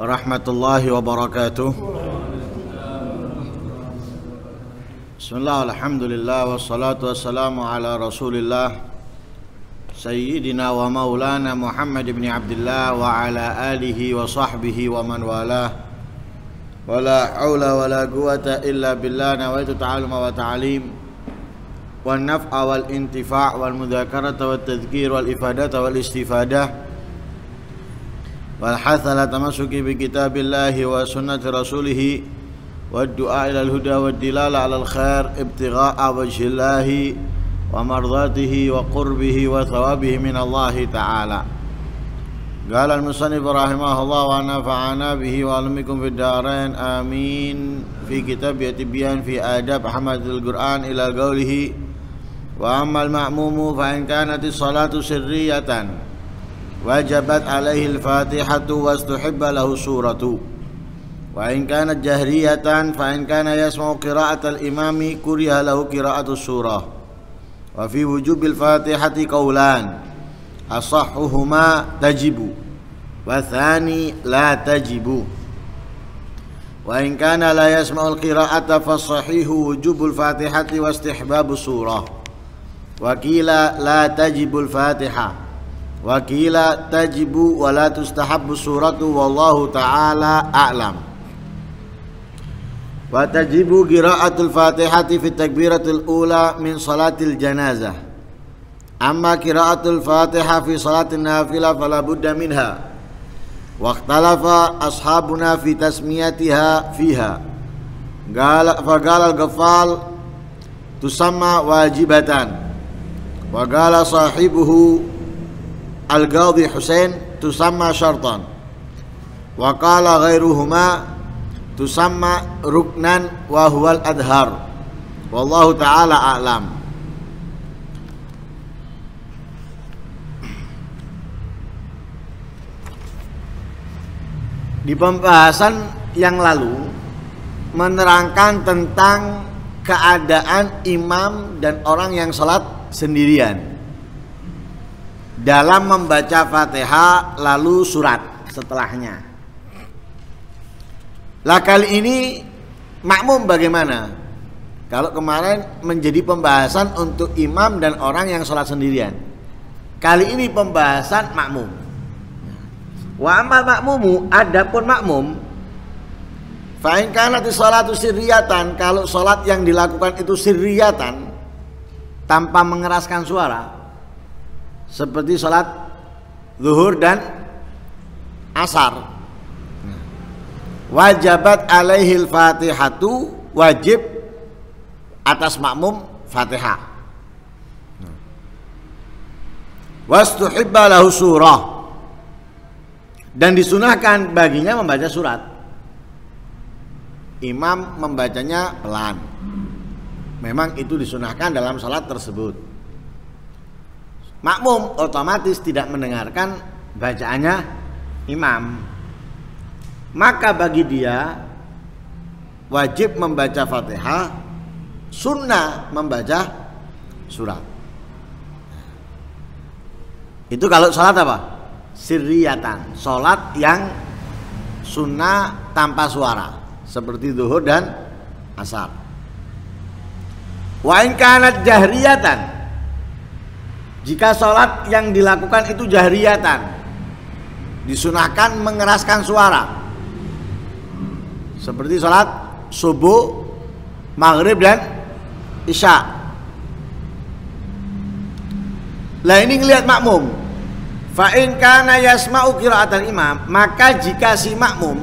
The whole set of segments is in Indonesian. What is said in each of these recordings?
warahmatullahi wabarakatuh. Bismillah, alhamdulillah, wassalatu wassalamu ala rasulillah Sayyidina wa maulana Muhammad ibn Abdullah wa ala alihi wa sahbihi wa man walah. Wa la hawla wa la quwata illa billah. Nawaitu ta'aluma wa ta'alim wa naf'a wal intifa' wal mudhakarata wal tadhkir wal ifadata wal istifadah wal hatha ala tamassuki bi kitabillahi wa sunnati rasulih wa du'a ila al-huda wa dilala ala al-khair ibtigha'a wajhillahi wa mardatihi wa qurbihi wa thawabihi min Allah ta'ala. Qala al-musannif rahimahullah wa nafa'ana bihi wa alamikum fid darain amin. Fi kitab Tibyan fi adab hamadil Qur'an ila qawlihi wa ammal ma'mumu fa in kanat as-salatu sirriyatan wajabat alaihi al-fatihatu wastuhibba lahu suratu wa in kanat jahriyatan fa in kana yasma'u qira'at al-imami kuriha lahu qira'atu surah wa fi wujubil fatihati qawlan asahhuhuma tajibu wa thani la tajibu wa in kana la yasma'u al-qira'ata fa sahihu wujubul fatihati wa istihbabu surah wa qila la tajibul fatihah wa qila tajibu wa la tustahabbu suratu wallahu ta'ala a'lam. Wa tajibu qira'atul fatihati fi takbiratul ula min salatil janazah. Amma qira'atul fatihah fi salatin nafilah fala budda minha. Wa ikhtalafa ashabuna fi tasmiyatiha fiha. Qala al-Ghaffal tusamma wajibatan. Wa qala sahibuhu Al-Qadhi Husain tusamma syartan wa qala ghairuhuma tusamma ruknan wa huwal adhar wallahu ta'ala a'lam. Di pembahasan yang lalu menerangkan tentang keadaan imam dan orang yang salat sendirian dalam membaca Fatihah lalu surat setelahnya. Lah kali ini makmum bagaimana? Kalau kemarin menjadi pembahasan untuk imam dan orang yang sholat sendirian, kali ini pembahasan makmum. Wa amal makmumu, adapun makmum, fa in kanat sholatu sirriyatan, kalau sholat yang dilakukan itu sirriyatan tanpa mengeraskan suara, seperti sholat zuhur dan asar, wajabat alaihil fatihatu, wajib atas makmum fatihah, wastuhibba lahu surah, dan disunahkan baginya membaca surat. Imam membacanya pelan, memang itu disunahkan dalam salat tersebut. Makmum otomatis tidak mendengarkan bacaannya imam, maka bagi dia wajib membaca Fatihah, sunnah membaca surat. Itu kalau sholat apa? Sirriyatan, sholat yang sunnah tanpa suara seperti zuhur dan asar. Wa in kanat jahriyatan, jika sholat yang dilakukan itu jahriyatan, disunahkan mengeraskan suara, seperti sholat subuh, maghrib dan isya. Lah ini ngelihat makmum, fa in kana yasma'u qira'atal imam, maka jika si makmum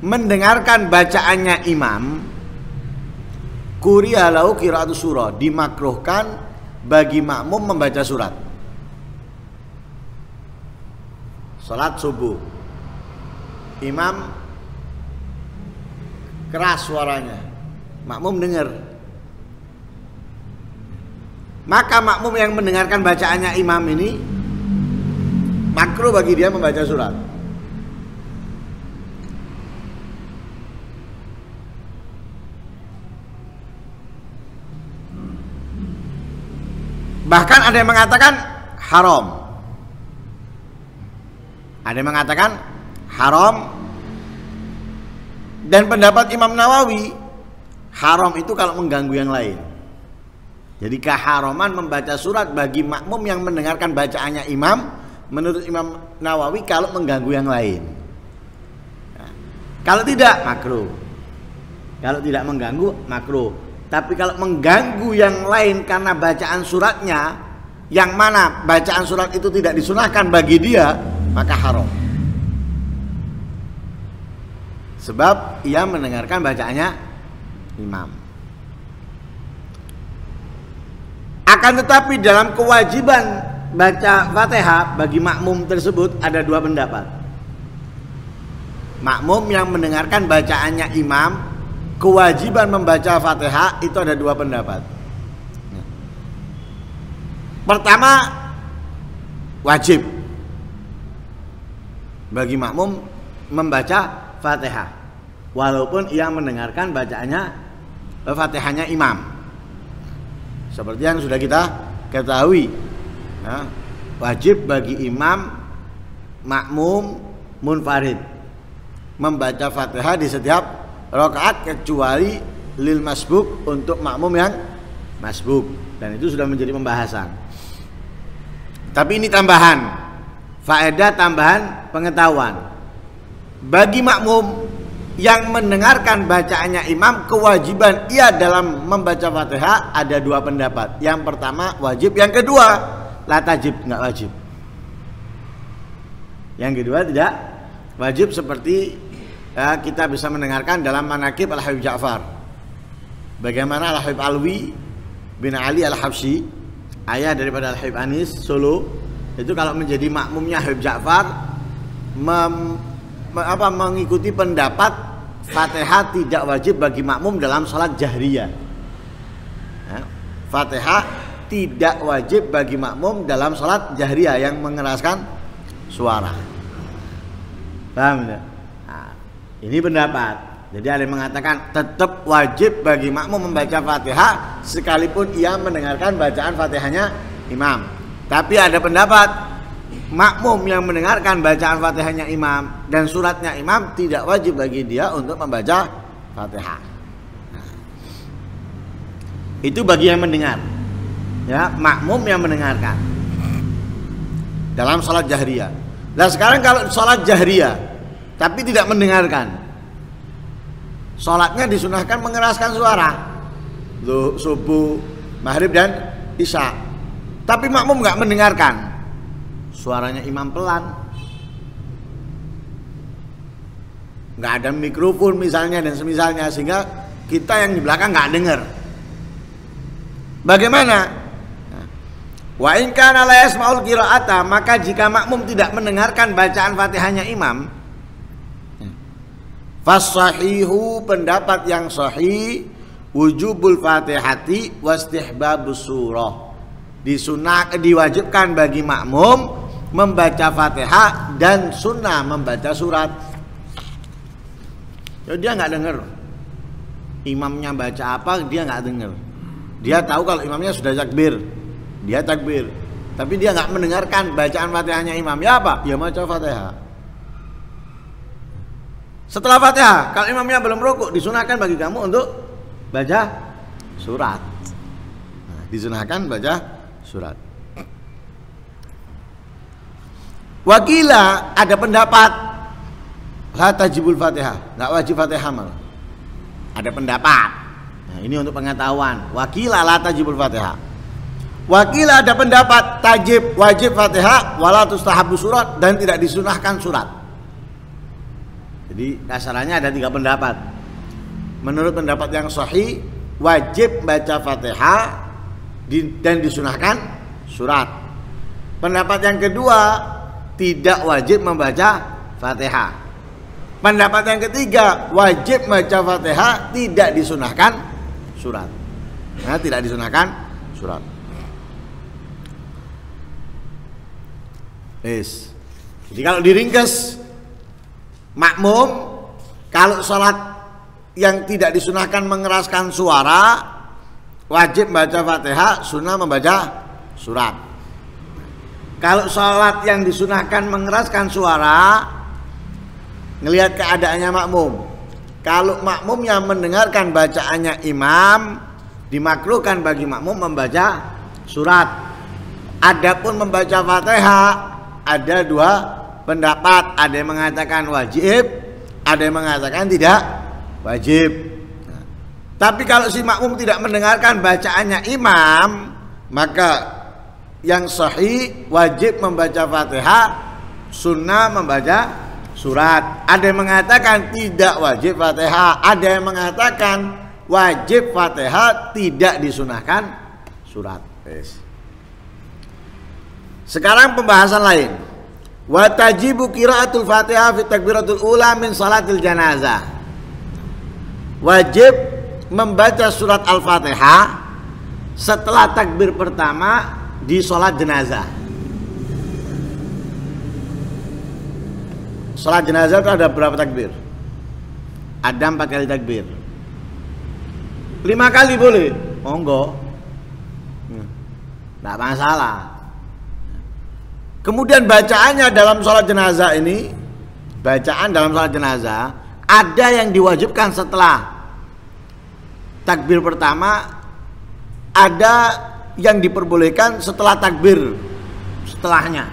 mendengarkan bacaannya imam, kuriha lahu qira'atus surah, dimakruhkan bagi makmum membaca surat. Salat subuh, imam keras suaranya, makmum dengar, maka makmum yang mendengarkan bacaannya imam ini makruh bagi dia membaca surat. Bahkan ada yang mengatakan haram. Ada yang mengatakan haram. Dan pendapat Imam Nawawi, haram itu kalau mengganggu yang lain. Jadi keharaman membaca surat bagi makmum yang mendengarkan bacaannya imam, menurut Imam Nawawi kalau mengganggu yang lain. Nah, kalau tidak makruh. Kalau tidak mengganggu makruh. Tapi kalau mengganggu yang lain karena bacaan suratnya, yang mana bacaan surat itu tidak disunahkan bagi dia, maka haram. Sebab ia mendengarkan bacaannya imam. Akan tetapi dalam kewajiban baca Fatihah bagi makmum tersebut ada dua pendapat. Makmum yang mendengarkan bacaannya imam, kewajiban membaca Fatihah itu ada dua pendapat. Pertama, wajib bagi makmum membaca Fatihah walaupun ia mendengarkan bacaannya Fatihahnya imam. Seperti yang sudah kita ketahui, ya, wajib bagi imam, makmum, munfarid membaca Fatihah di setiap rakaat kecuali lil masbuk untuk makmum yang masbuk, dan itu sudah menjadi pembahasan. Tapi ini tambahan, faedah tambahan pengetahuan. Bagi makmum yang mendengarkan bacaannya imam, kewajiban ia dalam membaca Fatihah ada dua pendapat. Yang pertama wajib, yang kedua la tajib, enggak wajib. Yang kedua tidak wajib, seperti ya, kita bisa mendengarkan dalam manaqib Al-Habib Ja'far. Bagaimana Al-Habib Alwi bin Ali Al-Habsyi, ayah daripada Al-Habib Anis Solo, itu kalau menjadi makmumnya Habib Ja'far mengikuti pendapat Fatihah tidak wajib bagi makmum dalam sholat jahriyah. Ya, Fatihah tidak wajib bagi makmum dalam sholat jahriyah yang mengeraskan suara. Paham tidak? Nah, ini pendapat. Jadi ada yang mengatakan tetap wajib bagi makmum membaca Fatihah sekalipun ia mendengarkan bacaan Fatihahnya imam. Tapi ada pendapat makmum yang mendengarkan bacaan Fatihahnya imam dan suratnya imam tidak wajib bagi dia untuk membaca Fatihah. Nah, itu bagi yang mendengar, ya, makmum yang mendengarkan dalam sholat jahriyah. Nah sekarang kalau sholat jahriyah tapi tidak mendengarkan, sholatnya disunahkan mengeraskan suara, subuh, maghrib dan isya, tapi makmum nggak mendengarkan, suaranya imam pelan, nggak ada mikrofon misalnya dan semisalnya, sehingga kita yang di belakang nggak dengar. Bagaimana? Wa in kana la yasma'ul qira'ata, maka jika makmum tidak mendengarkan bacaan Fatihahnya imam, fassahihu, pendapat yang sahih, wujubul Fatihati wastihbabus surah, diwajibkan bagi makmum membaca Fatihah dan sunnah membaca surat. Jadi dia nggak dengar imamnya baca apa, dia nggak dengar. Dia tahu kalau imamnya sudah takbir, dia takbir, tapi dia nggak mendengarkan bacaan Fatihahnya imam. Ya apa? Ya baca Fatihah. Setelah Fatihah, kalau imamnya belum rukuk, disunahkan bagi kamu untuk baca surat. Nah, disunahkan baca surat. Wakila, ada pendapat la tajibul Fatihah, nggak wajib Fatihah malah. Ada pendapat. Nah, ini untuk pengetahuan. Wakila la tajibul Fatihah. Wakila ada pendapat tajib, wajib Fatihah, wala tustahabu surat, dan tidak disunahkan surat. Jadi kasarannya ada 3 pendapat. Menurut pendapat yang sahih, wajib baca Fatihah dan disunahkan surat. Pendapat yang kedua, tidak wajib membaca Fatihah. Pendapat yang ketiga, wajib baca Fatihah, tidak disunahkan surat. Nah, tidak disunahkan surat. Yes. Jadi kalau diringkas, makmum kalau sholat yang tidak disunahkan mengeraskan suara, wajib membaca Fatihah, sunnah membaca surat. Kalau sholat yang disunahkan mengeraskan suara, ngelihat keadaannya makmum. Kalau makmum yang mendengarkan bacaannya imam, dimakruhkan bagi makmum membaca surat. Adapun membaca Fatihah ada dua pendapat, ada yang mengatakan wajib, ada yang mengatakan tidak wajib. Tapi kalau si makmum tidak mendengarkan bacaannya imam, maka yang sahih wajib membaca Fatihah, sunnah membaca surat. Ada yang mengatakan tidak wajib Fatihah, ada yang mengatakan wajib Fatihah, tidak disunahkan surat. Sekarang pembahasan lain. Wa tajibu qiraatul Fatihah fi takbiratul ula min salatil janazah. Wajib membaca surat Al-Fatihah setelah takbir pertama di sholat jenazah. Sholat jenazah itu ada berapa takbir? Ada 4 kali takbir. 5 kali boleh? Monggo, nggak masalah. Kemudian bacaannya dalam sholat jenazah ini, bacaan dalam sholat jenazah ada yang diwajibkan setelah takbir pertama, ada yang diperbolehkan setelah takbir setelahnya.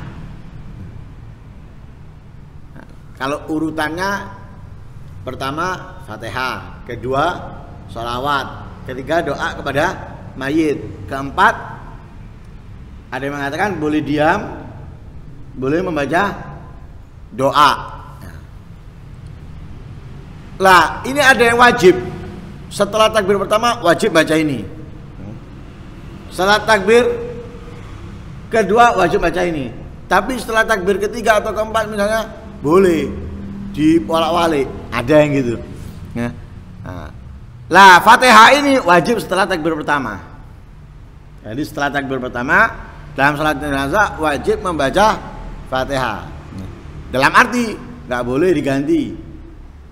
Nah, kalau urutannya pertama Fatihah, kedua sholawat, ketiga doa kepada mayit, keempat ada yang mengatakan boleh diam, boleh membaca doa. Lah ini ada yang wajib. Setelah takbir pertama wajib baca ini. Setelah takbir kedua wajib baca ini. Tapi setelah takbir ketiga atau keempat misalnya boleh dipolak-walik. Ada yang gitu. Lah Fatihah ini wajib setelah takbir pertama. Jadi setelah takbir pertama dalam salat jenazah wajib membaca Fatihah. Dalam arti nggak boleh diganti.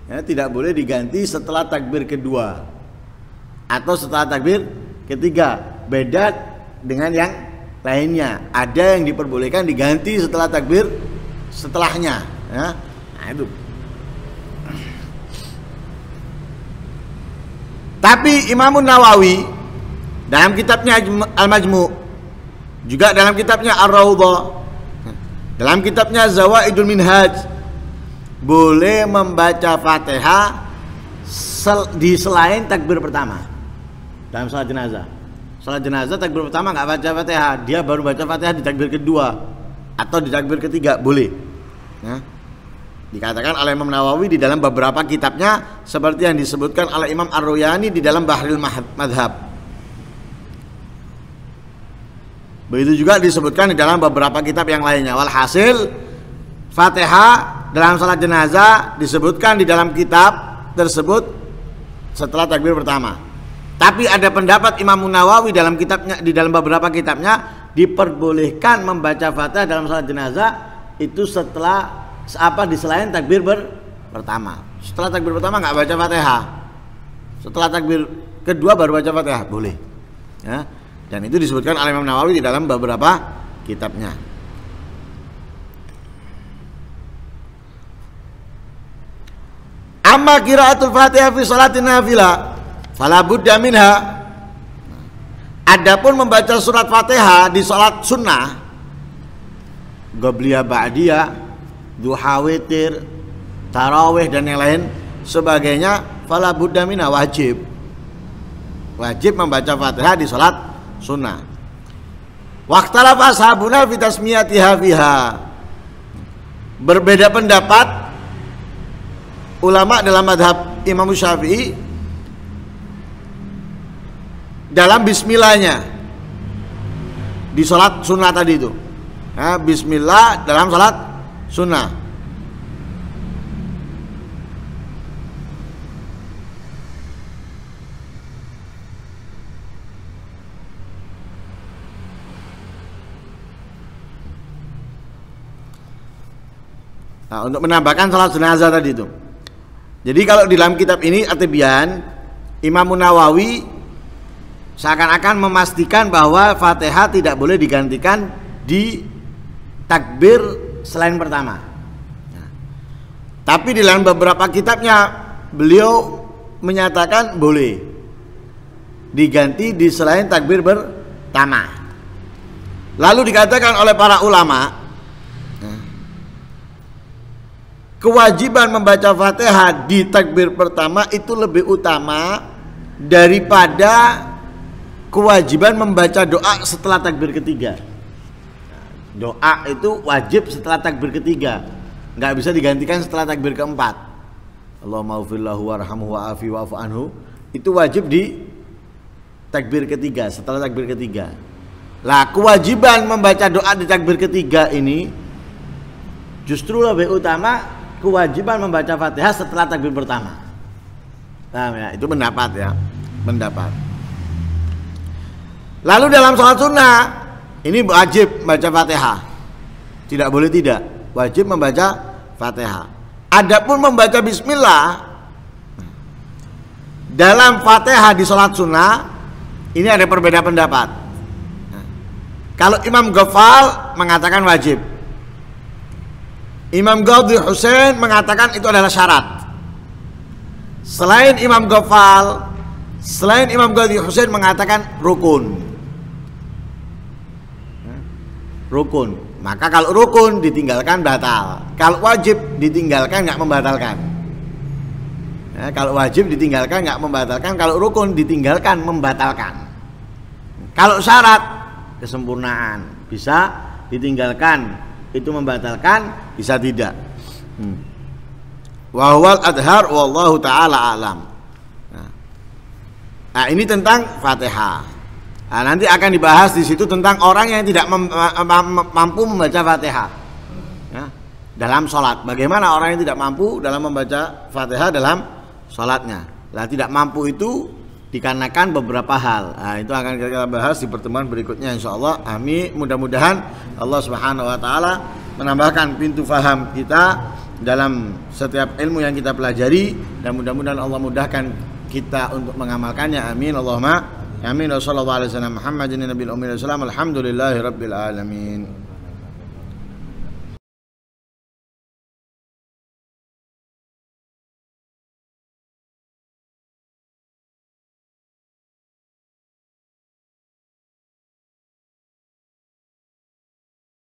Ya, tidak boleh diganti setelah takbir kedua atau setelah takbir ketiga. Beda dengan yang lainnya. Ada yang diperbolehkan diganti setelah takbir setelahnya. Ya. Nah itu. Tapi Imam Nawawi dalam kitabnya Al-Majmu', juga dalam kitabnya Ar-Raudhah, dalam kitabnya Zawaidul Minhaj, boleh membaca Fatihah di selain takbir pertama dalam salat jenazah. Salat jenazah takbir pertama nggak baca Fatihah, dia baru baca Fatihah di takbir kedua atau di takbir ketiga boleh. Nah, dikatakan oleh Imam Nawawi di dalam beberapa kitabnya, seperti yang disebutkan oleh Imam Ar-Ruyani di dalam Bahril Madhab. Begitu juga disebutkan di dalam beberapa kitab yang lainnya. Walhasil Fatihah dalam salat jenazah disebutkan di dalam kitab tersebut setelah takbir pertama. Tapi ada pendapat Imam Nawawi dalam kitabnya, di dalam beberapa kitabnya diperbolehkan membaca Fatihah dalam salat jenazah itu setelah di selain takbir pertama. Setelah takbir pertama nggak baca Fatihah. Setelah takbir kedua baru baca Fatihah, boleh. Ya. Dan itu disebutkan oleh Imam Nawawi di dalam beberapa kitabnya. Amma qiraatul Fatihah fi shalatin nafilah fala budda minha. Adapun membaca surat Fatihah di salat sunnah, qabliyah, ba'diyah, duha, witir, tarawih dan yang lain sebagainya, fala budda minha, wajib membaca Fatihah di salat sunnah. Waqtalafa ashabuna fi tasmiyatiha fiha. Berbeda pendapat ulama dalam madhab Imam Syafi'i dalam bismillahnya di sholat sunnah tadi itu. Nah, bismillah dalam sholat sunnah. Nah, untuk menambahkan sholat jenazah tadi itu. Jadi kalau di dalam kitab ini At-Tibyan, Imam Nawawi seakan-akan memastikan bahwa Fatihah tidak boleh digantikan di takbir selain pertama. Nah, Tapi di dalam beberapa kitabnya beliau menyatakan boleh diganti di selain takbir pertama. Lalu dikatakan oleh para ulama, kewajiban membaca Fatihah di takbir pertama itu lebih utama daripada kewajiban membaca doa setelah takbir ketiga. Doa itu wajib setelah takbir ketiga, nggak bisa digantikan setelah takbir keempat. Allahumma ufillahu warhamhu wa'afi wa'fu anhu, itu wajib di takbir ketiga, setelah takbir ketiga. Lah kewajiban membaca doa di takbir ketiga ini justru lebih utama kewajiban membaca Fatihah setelah takbir pertama. Paham ya? Itu pendapat ya, pendapat. Lalu dalam sholat sunnah ini wajib membaca Fatihah, tidak boleh tidak, wajib membaca Fatihah. Adapun membaca Bismillah dalam Fatihah di sholat sunnah ini ada perbedaan pendapat. Kalau Imam Ghafal mengatakan wajib, Imam Qadhi Husain mengatakan itu adalah syarat. Selain Imam Ghafal, selain Imam Qadhi Husain mengatakan rukun. Rukun. Maka kalau rukun ditinggalkan batal. Kalau wajib ditinggalkan nggak membatalkan. Ya, kalau wajib ditinggalkan nggak membatalkan. Kalau rukun ditinggalkan membatalkan. Kalau syarat kesempurnaan bisa ditinggalkan, itu membatalkan, bisa tidak. Wa huwal adhar wallahu taala alam. Nah, ini tentang Fatihah. Nah, nanti akan dibahas di situ tentang orang yang tidak mampu membaca Fatihah ya, dalam sholat. Bagaimana orang yang tidak mampu dalam membaca Fatihah dalam sholatnya? Nah, tidak mampu itu dikarenakan beberapa hal. Nah, itu akan kita bahas di pertemuan berikutnya insyaallah. Amin. Mudah-mudahan Allah Subhanahu wa taala menambahkan pintu faham kita dalam setiap ilmu yang kita pelajari, dan mudah-mudahan Allah mudahkan kita untuk mengamalkannya. Amin. Allahumma amin. Wassallallahu alaihi wasallam Muhammadin nabiyil ummi. Alhamdulillahi rabbil alamin.